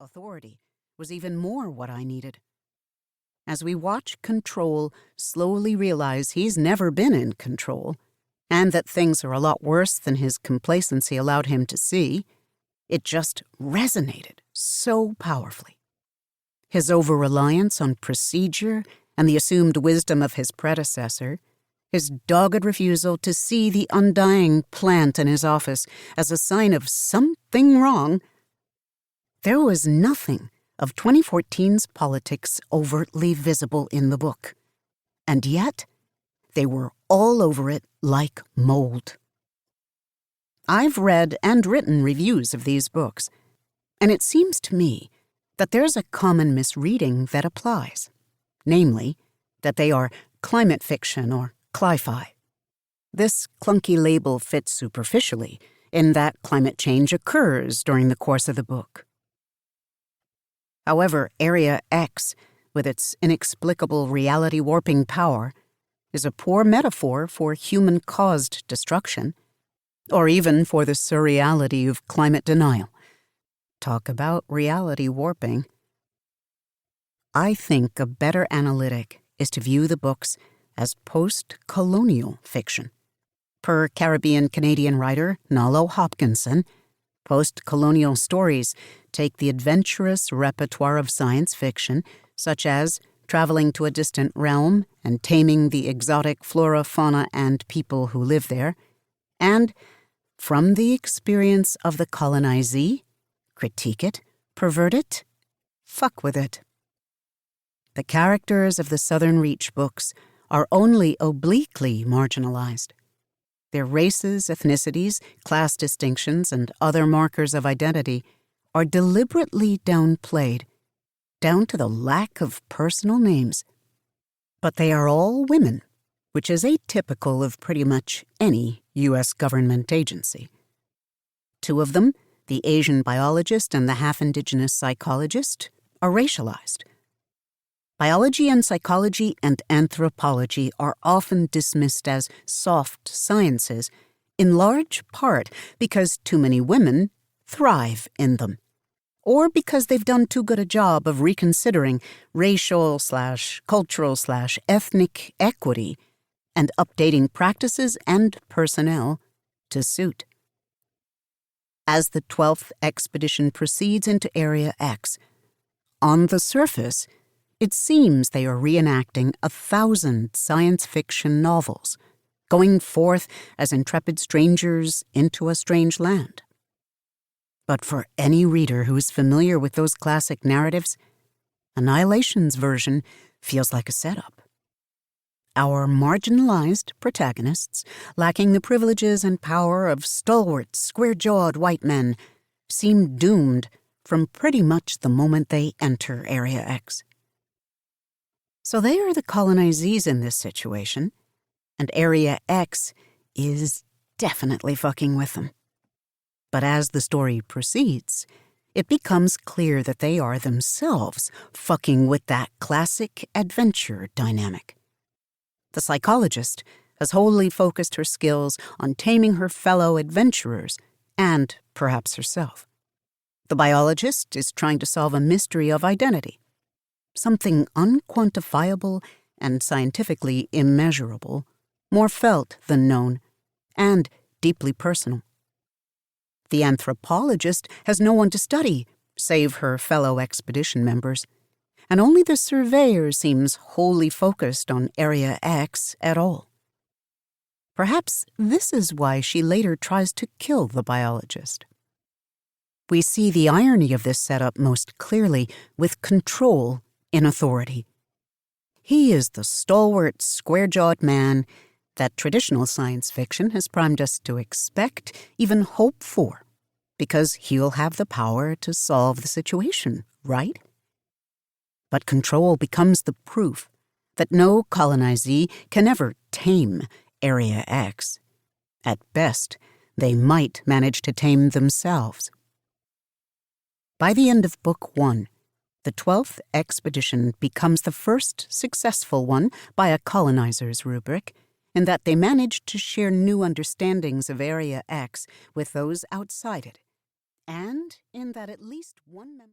authority was even more what I needed. As we watch Control slowly realize he's never been in control, and that things are a lot worse than his complacency allowed him to see, it just resonated so powerfully. His over-reliance on procedure and the assumed wisdom of his predecessor, his dogged refusal to see the undying plant in his office as a sign of something wrong. There was nothing of 2014's politics overtly visible in the book, and yet they were all over it like mold. I've read and written reviews of these books, and it seems to me that there's a common misreading that applies, namely, that they are climate fiction or cli-fi. This clunky label fits superficially in that climate change occurs during the course of the book. However, Area X, with its inexplicable reality-warping power, is a poor metaphor for human-caused destruction, or even for the surreality of climate denial. Talk about reality warping. I think a better analytic is to view the books as post-colonial fiction. Per Caribbean-Canadian writer Nalo Hopkinson, post-colonial stories take the adventurous repertoire of science fiction, such as traveling to a distant realm and taming the exotic flora, fauna, and people who live there, and, from the experience of the colonizee, critique it, pervert it, fuck with it. The characters of the Southern Reach books are only obliquely marginalized. Their races, ethnicities, class distinctions, and other markers of identity are deliberately downplayed, down to the lack of personal names. But they are all women, which is atypical of pretty much any U.S. government agency. Two of them, the Asian biologist and the half-indigenous psychologist, are racialized. Biology and psychology and anthropology are often dismissed as soft sciences, in large part because too many women thrive in them, or because they've done too good a job of reconsidering racial/cultural/ethnic equity and updating practices and personnel to suit. As the 12th expedition proceeds into Area X, on the surface, it seems they are reenacting 1,000 science fiction novels, going forth as intrepid strangers into a strange land. But for any reader who is familiar with those classic narratives, Annihilation's version feels like a setup. Our marginalized protagonists, lacking the privileges and power of stalwart, square-jawed white men, seem doomed from pretty much the moment they enter Area X. So they are the colonizees in this situation, and Area X is definitely fucking with them. But as the story proceeds, it becomes clear that they are themselves fucking with that classic adventure dynamic. The psychologist has wholly focused her skills on taming her fellow adventurers and perhaps herself. The biologist is trying to solve a mystery of identity, something unquantifiable and scientifically immeasurable, more felt than known, and deeply personal. The anthropologist has no one to study, save her fellow expedition members, and only the surveyor seems wholly focused on Area X at all. Perhaps this is why she later tries to kill the biologist. We see the irony of this setup most clearly with Control in authority. He is the stalwart, square-jawed man that traditional science fiction has primed us to expect, even hope for, because he'll have the power to solve the situation, right? But Control becomes the proof that no colonizee can ever tame Area X. At best, they might manage to tame themselves. By the end of Book 1, the 12th expedition becomes the first successful one by a colonizer's rubric, in that they managed to share new understandings of Area X with those outside it, and in that at least one member